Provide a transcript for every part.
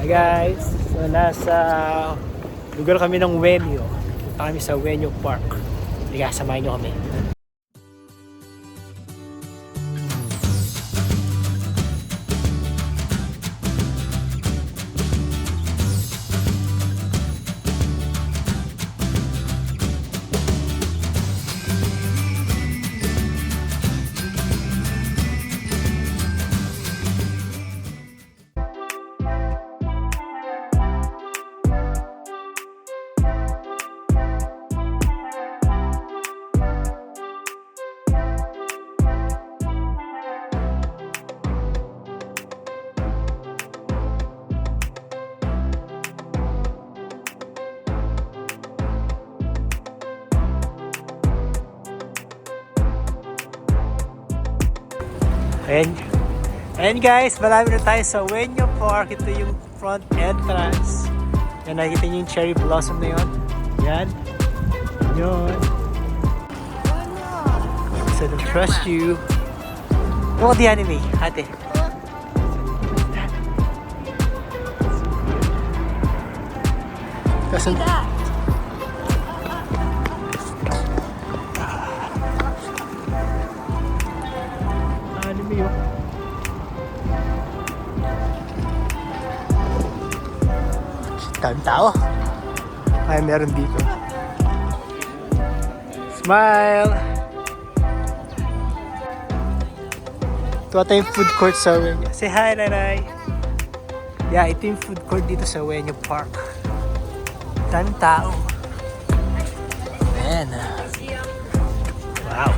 Hi guys! So nasa lugar kami ng Wenyo. Punta kami sa Wenyo Park. Liga, samahin nyo kami. Ayan guys, malapit na tayo sa Wenyo Park. Ito yung front entrance. Yan, nakikita nyo yung cherry blossom na yun. Yan. Yun. So, don't trust you. Look at the anime, ate. Kasi, anime yun. Daming tao. Ay, meron dito. Smile! Ito ata yung food court sa Wenyo. Say hi, Nanay! Yeah, ito yung food court dito sa Wenyo Park. Daming tao. Man. Wow.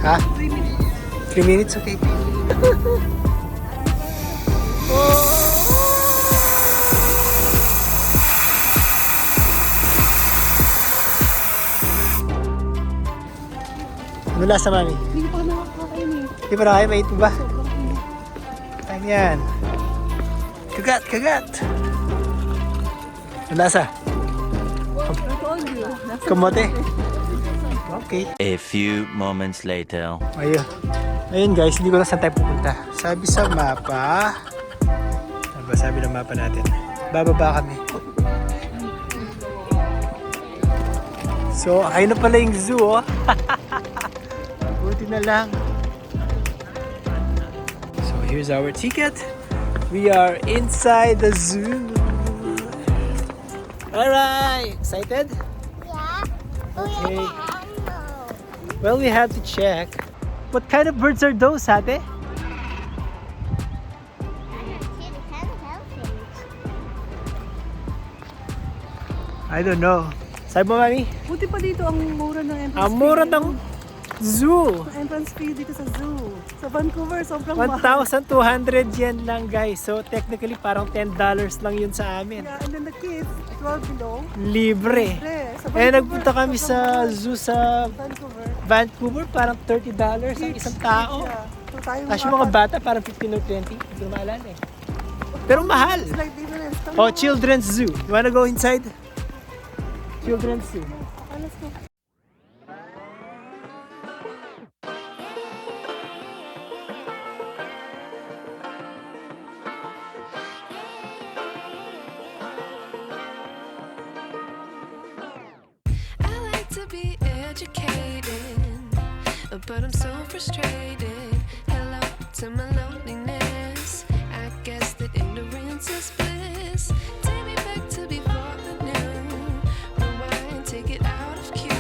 Ha? 3 minutes? Okay. Ano lasa, mami? Hindi pa nakakain eh. Hindi pa nakakain? May ito ba? Ano yan? Kagat! Kagat! Ano lasa? Kamote? Okay. A few moments later. Ayun. Ayun guys, hindi ko na saan tayo pupunta. Sabi sa mapa. Ano ba sabi ng mapa natin? Bababa kami. So, ayun na pala yung zoo, oh. Buti na lang. So, here's our ticket. We are inside the zoo. Alright! Excited? Yeah. Okay. Well, we have to check. What kind of birds are those, ate? I don't know. Sabi mo, mami? Buti pa dito ang mura ng entrance Ang mura fee. ng zoo. Ang entrance fee dito sa zoo. Sa Vancouver, sobrang mahal. 1,200 yen lang, guys. So, technically, parang $10 lang yun sa amin. Yeah, and then the kids, 12 below. Libre. Sa Eh, Vancouver, nagpunta kami sa sobrang zoo sa mahal. Vancouver. Parang $30 ang isang tao. Yeah. So, tayo Tapos yung mga bata, parang 15 or 20. Hindi ko maalala eh. Pero mahal. Slight difference. Oh, children's zoo. You wanna go inside? Children's zoo. Let's go. I like to be educated, but I'm so frustrated. Hello to my loneliness. I guess that ignorance is bliss. Take me back to before the new. Rewind, take it out of cue.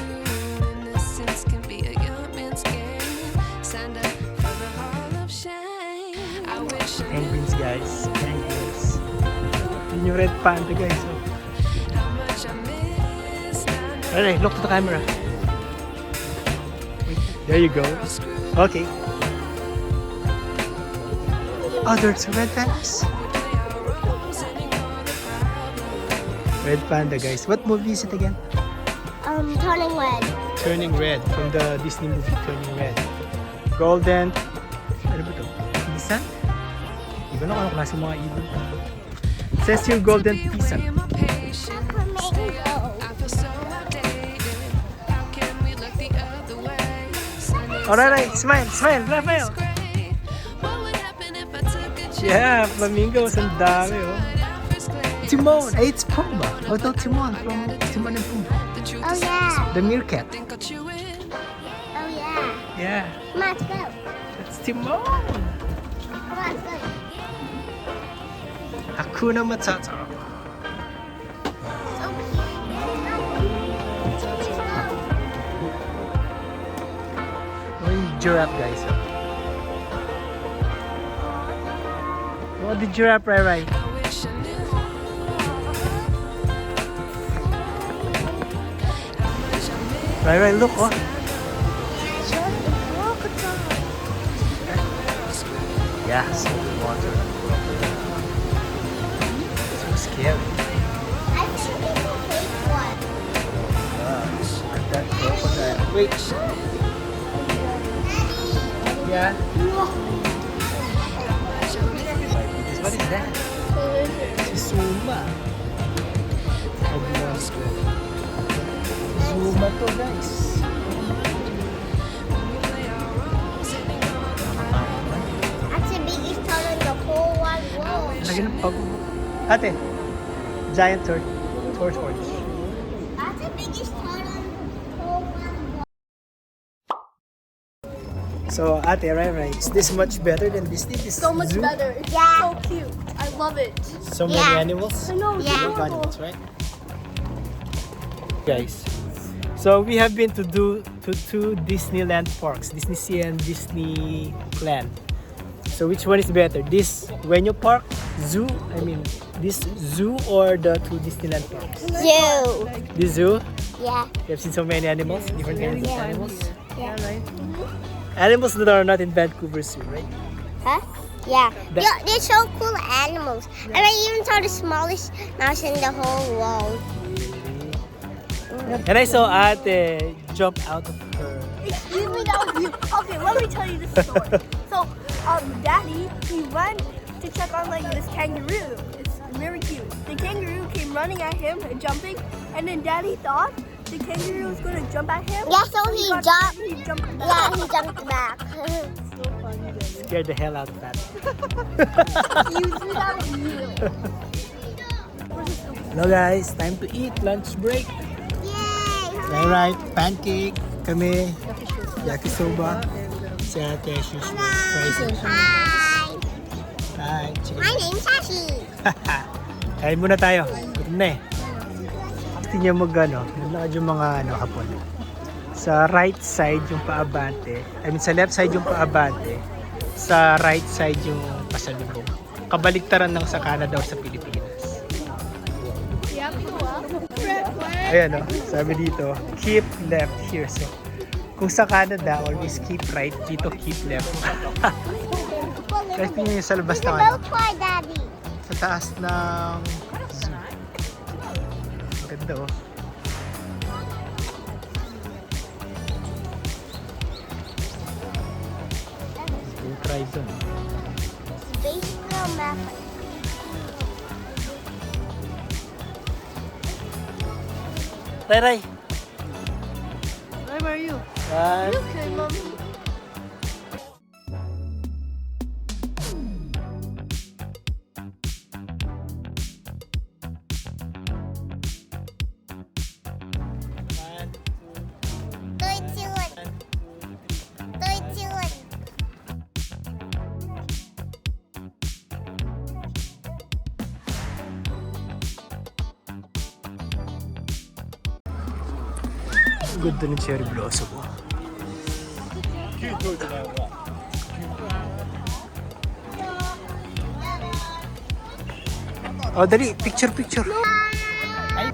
Innocence can be a young man's game. Signed up for the hall of shame. I wish I knew Penguins, guys. Penguins. Yun yung red panda, guys. Oh. how much I miss. Now Alright, look to the camera. There you go. Okay. Oh, there's red pandas. Red panda, guys. What movie is it again? Turning red. Turning Red. From the Disney movie, Turning Red. Golden. Ano ba ito? Pisan? Di ba na kung ano klase mga ibon? Says yung golden pisan. Alright, smile, smile, Rafael. great. What would happen if I took a chance? Yeah, flamingos, ang dami, oh. Right at first glance. Timon, it's Pumbaa. Hotel Timon from Timon and Pumbaa. The truth Oh is, yeah. The meerkat. I think I'll chew it. Oh yeah. Yeah, Come on, let's go. it's Timon. Come on, let's go. Hakuna Matata. So Oh, yung giraffe, guys. Oh, the giraffe, right. I wish I knew how much I miss. Right, look, oh. Yeah, so water. So scary. I think we can take one. Look at that crocodile. Wait. Yeah. What is that? Si Zuma. Zuma to, guys. That's the biggest turtle in the whole wide world. Lagi ng pag... Ate, giant tortoise. That's the biggest turtle in the whole wide world. So, ate, right. Is this much better than Disney? This So much zoo? better. It's Yeah. so cute. I love it. So many Yeah. animals? I know. It's Yeah. Big adorable. animals, right? Guys, so we have been to two Disneyland parks, Disney Sea and Disneyland. So which one is better? This Wenyo Park Zoo? I mean, this zoo or the two Disneyland parks? Zoo. This zoo? Yeah. You have seen so many animals, different kinds of animals. Yeah. Animals that are not in Vancouver Zoo, right? Huh? Yeah. That- Yeah, they're so cool animals. And I even saw the smallest mouse in the whole world. And I saw Ate jump out of her. Excuse me, that was you. Okay, let me tell you this story. So, Daddy, he went to check on like this kangaroo. It's very cute. The kangaroo came running at him and jumping, and then Daddy thought the kangaroo was going to jump at him. Yeah, so he jumped. He jumped back. Yeah, he jumped back. So funny, Daddy. Scared the hell out of that. Usually that was you. Hello guys, time to eat, lunch break. Yay! Right, pancake, kami, yakisoba, si Ate as usual, fries and chicken. Hi. Hi, chicken. My name's Sashi. Kain muna tayo, gutom na eh. Gusto niya nalakad yung mga hapon. Sa right side yung paabante, sa left side yung paabante, sa right side yung pasalubong. Kabaliktaran ng sa Canada o sa Pilipinas. Ayan o, sabi dito, keep left here. So, kung sa Canada, always keep right. Dito, keep left. Guys, tingnan nyo sa labas It's ng a boat for Daddy. sa taas ng zoo. Ganda oh. Yung try dun. Basically a map. Ray! Where are you? One, Okay, Mommy. one, Deutschland. Deutschland. Ganda ng cherry blossom mo. Oh, dali. Picture. Ay.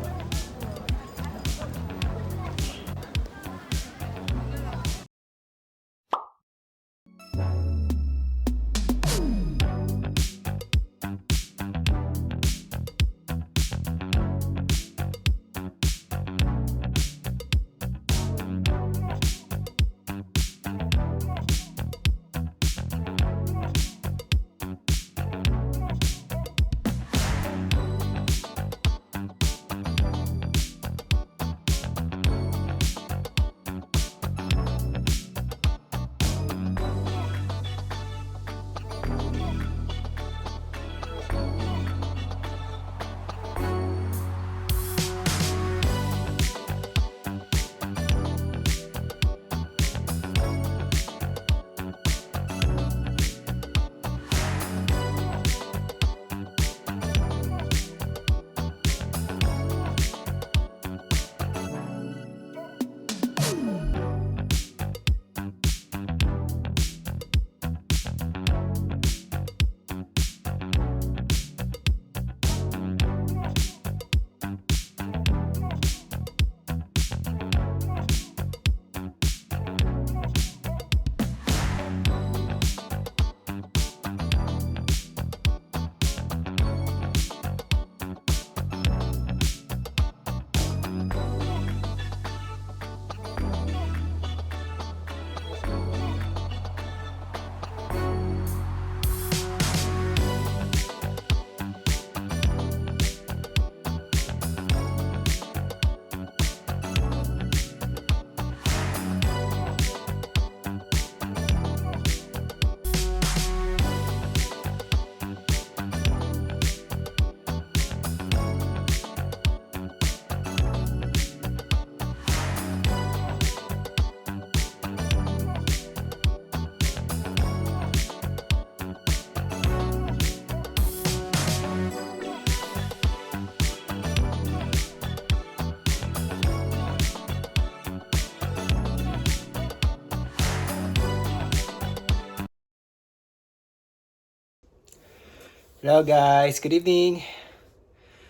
Hello guys, good evening.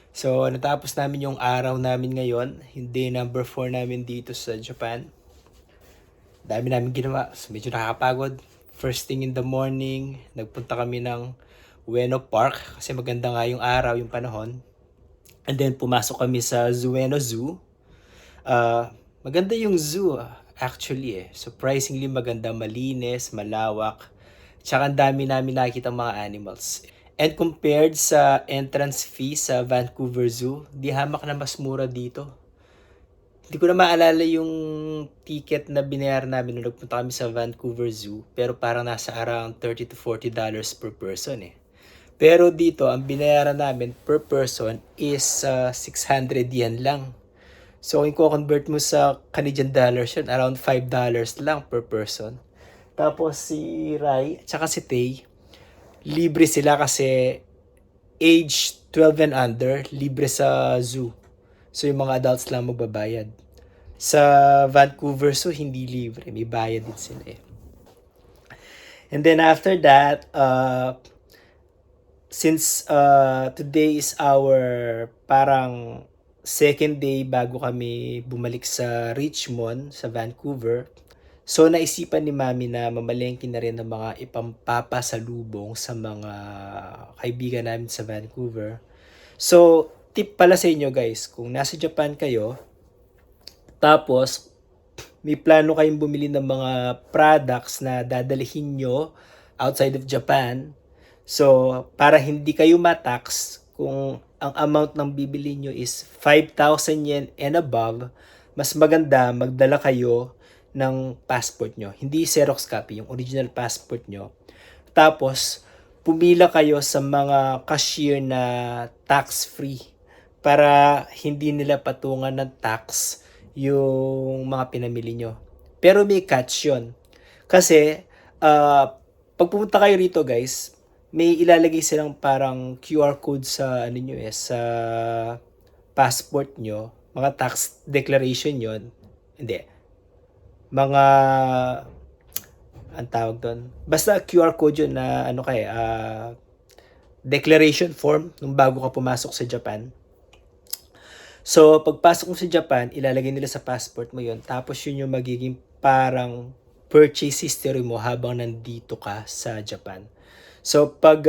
So, natapos namin yung araw namin ngayon, yung day number 4 namin dito sa Japan. Dami namin ginawa, so medyo nakakapagod. First thing in the morning, nagpunta kami ng Ueno Park kasi maganda nga yung araw, yung panahon. And then pumasok kami sa Zueno Zoo. Maganda yung zoo actually Surprisingly maganda, malinis, malawak. Tsaka ang dami namin nakikita mga animals. And compared sa entrance fee sa Vancouver Zoo, di hamak na mas mura dito. Hindi ko na maalala yung ticket na binayaran namin nung nagpunta kami sa Vancouver Zoo. Pero parang nasa around $30 to $40 per person Pero dito, ang binayaran namin per person is 600 yen lang. So kung i-convert mo sa Canadian dollars yun, around $5 lang per person. Tapos si Rai at saka si Tay, libre sila kasi age 12 and under, libre sa zoo. So yung mga adults lang magbabayad. Sa Vancouver Zoo, hindi libre. May bayad din sila And then after that, since today is our parang second day bago kami bumalik sa Richmond, sa Vancouver, so naisipan ni Mami na mamalengke na rin ng mga ipampapasalubong sa mga kaibigan namin sa Vancouver. So, tip pala sa inyo guys, kung nasa Japan kayo, tapos may plano kayong bumili ng mga products na dadalhin nyo outside of Japan, so para hindi kayo matax, kung ang amount ng bibili nyo is 5,000 yen and above, mas maganda magdala kayo ng passport nyo. Hindi Xerox copy, yung original passport nyo. Tapos, pumila kayo sa mga cashier na tax-free para hindi nila patungan ng tax yung mga pinamili nyo. Pero may catch yun. Kasi, pag pumunta kayo rito guys, may ilalagay silang parang QR code sa sa passport nyo, mga tax declaration yon. Hindi. Mga ang tawag doon. Basta QR code yun na declaration form nung bago ka pumasok sa Japan. So, pagpasok mo sa Japan, ilalagay nila sa passport mo yon. Tapos yun yung magiging parang purchase history mo habang nandito ka sa Japan. So, pag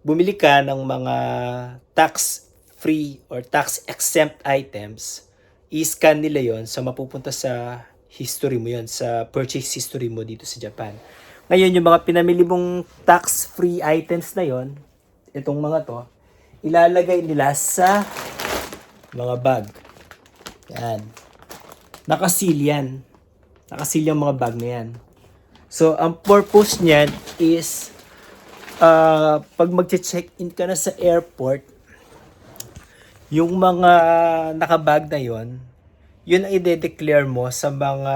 bumili ka ng mga tax-free or tax-exempt items, i-scan nila yon, so mapupunta sa history mo yon, sa purchase history mo dito sa Japan. Ngayon, yung mga pinamili mong tax-free items na yon, itong mga to, ilalagay nila sa mga bag. Yan. Nakasil yan. Nakasil yung mga bag na yan. So, ang purpose niyan is pag mag-check-in ka na sa airport, yung mga nakabag na yon, yun ang i-declare mo sa mga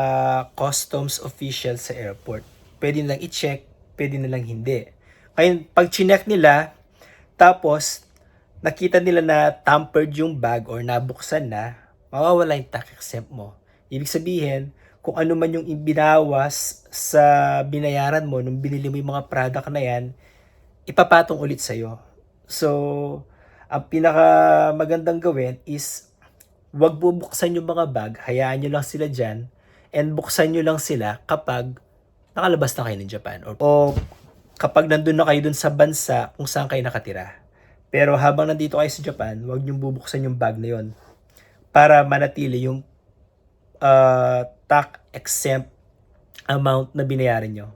customs officials sa airport. Pwede nilang i-check, pwede nilang hindi. Kaya pag chinek nila, tapos nakita nila na tampered yung bag or nabuksan na, mawawala yung tax exempt mo. Ibig sabihin, kung ano man yung ibinawas sa binayaran mo nung binili mo yung mga product na yan, ipapatong ulit sa'yo. So, ang pinaka magandang gawin is wag bubuksan yung mga bag, hayaan nyo lang sila dyan, and buksan nyo lang sila kapag nakalabas na kayo ng Japan. O kapag nandun na kayo dun sa bansa kung saan kayo nakatira. Pero habang nandito kayo sa Japan, wag nyo bubuksan yung bag na yon para manatili yung tax-exempt amount na binayaran nyo.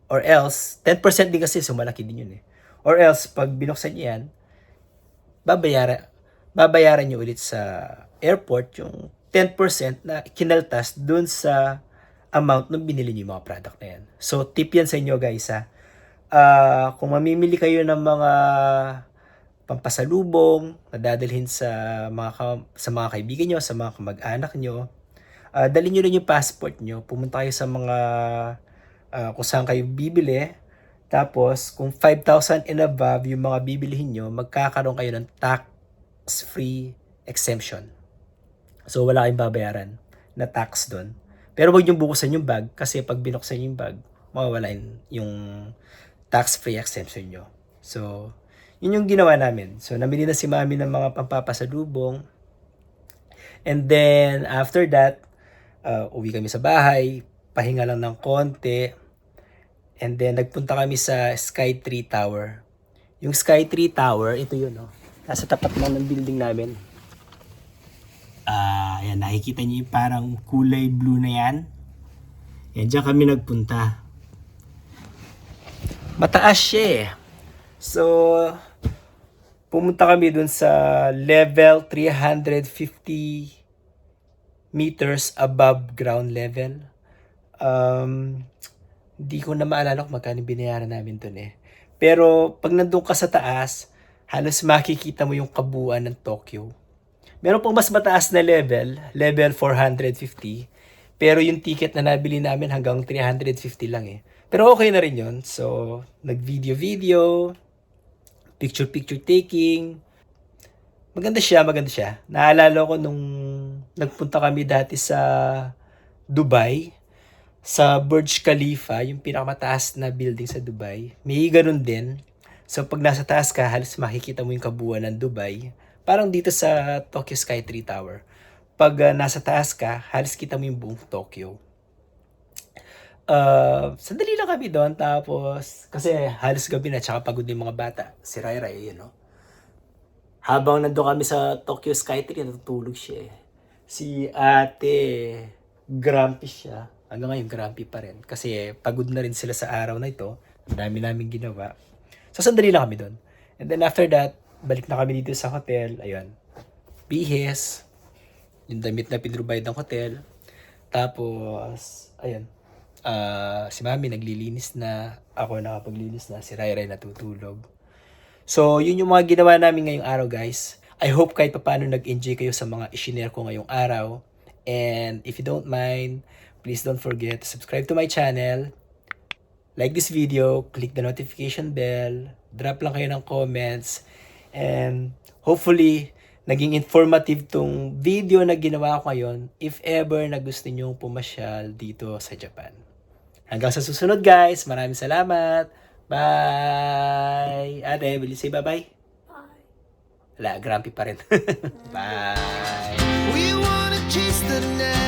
Or else, 10% din kasi, so malaki din yun Or else, pag binuksan nyo yan, babayaran nyo ulit sa airport yung 10% na kinaltas dun sa amount nung binili nyo yung mga product na yan. So, tip yan sa inyo guys kung mamimili kayo ng mga pampasalubong na dadalhin sa mga kaibigan nyo, sa mga kamag-anak nyo, dalhin nyo rin yung passport nyo, pumunta kayo sa mga kung saan kayo bibili. Tapos, kung 5,000 and above yung mga bibilihin nyo, magkakaroon kayo ng tax-free exemption. So, wala kayong babayaran na tax doon. Pero huwag nyo buksan yung bag kasi pag binuksan yung bag, mawawala yung tax-free exemption nyo. So, yun yung ginawa namin. So, namili na si Mami ng mga pampapasalubong. And then, after that, uwi kami sa bahay, pahinga lang ng konti. And then, nagpunta kami sa Sky Tree Tower. Yung Sky Tree Tower, ito yun, no? Nasa tapat lang ng building namin. Ayan, nakikita niyo yung parang kulay blue na yan. Yan, dyan kami nagpunta. Mataas siya eh. So, pumunta kami dun sa level 350 meters above ground level. Hindi ko na maalala kung magkano binayaran namin dun eh. Pero pag nandun ka sa taas, halos makikita mo yung kabuuan ng Tokyo. Meron pong mas mataas na level 450. Pero yung ticket na nabili namin hanggang 350 lang eh. Pero okay na rin yun. So, nag-video, picture taking. Maganda siya. Naalala ko nung nagpunta kami dati sa Dubai, sa Burj Khalifa, yung pinakamataas na building sa Dubai. May ganun din. So, pag nasa taas ka, halos makikita mo yung kabuuan ng Dubai. Parang dito sa Tokyo Sky Tree Tower. Pag nasa taas ka, halos kita mo yung buong Tokyo. Sandali lang kami doon, tapos, kasi halos gabi na, tsaka pagod yung mga bata. Si Rai, yun, no? Habang nandun kami sa Tokyo Sky Tree, natutulog siya eh. Si ate, grumpy siya. Hanggang ngayon, grumpy pa rin. Kasi pagod na rin sila sa araw na ito. Ang dami namin ginawa. So, sandali lang kami doon. And then after that, balik na kami dito sa hotel. Ayun. Bihis. Yung damit na pinrovide ng hotel. Tapos, ayun. Si Mami naglilinis na. Ako nakapaglinis na. Si Rai natutulog. So, yun yung mga ginawa namin ngayong araw, guys. I hope kahit paano nag-enjoy kayo sa mga i-share ko ngayong araw. And if you don't mind, please don't forget to subscribe to my channel. Like this video, click the notification bell, drop lang kayo ng comments, and hopefully, naging informative tong video na ginawa ko ngayon if ever na gusto nyo pumasyal dito sa Japan. Hanggang sa susunod guys, maraming salamat. Bye! Ate, will you say bye-bye? Bye. Wala, grumpy pa rin. Bye! We wanna chase the night.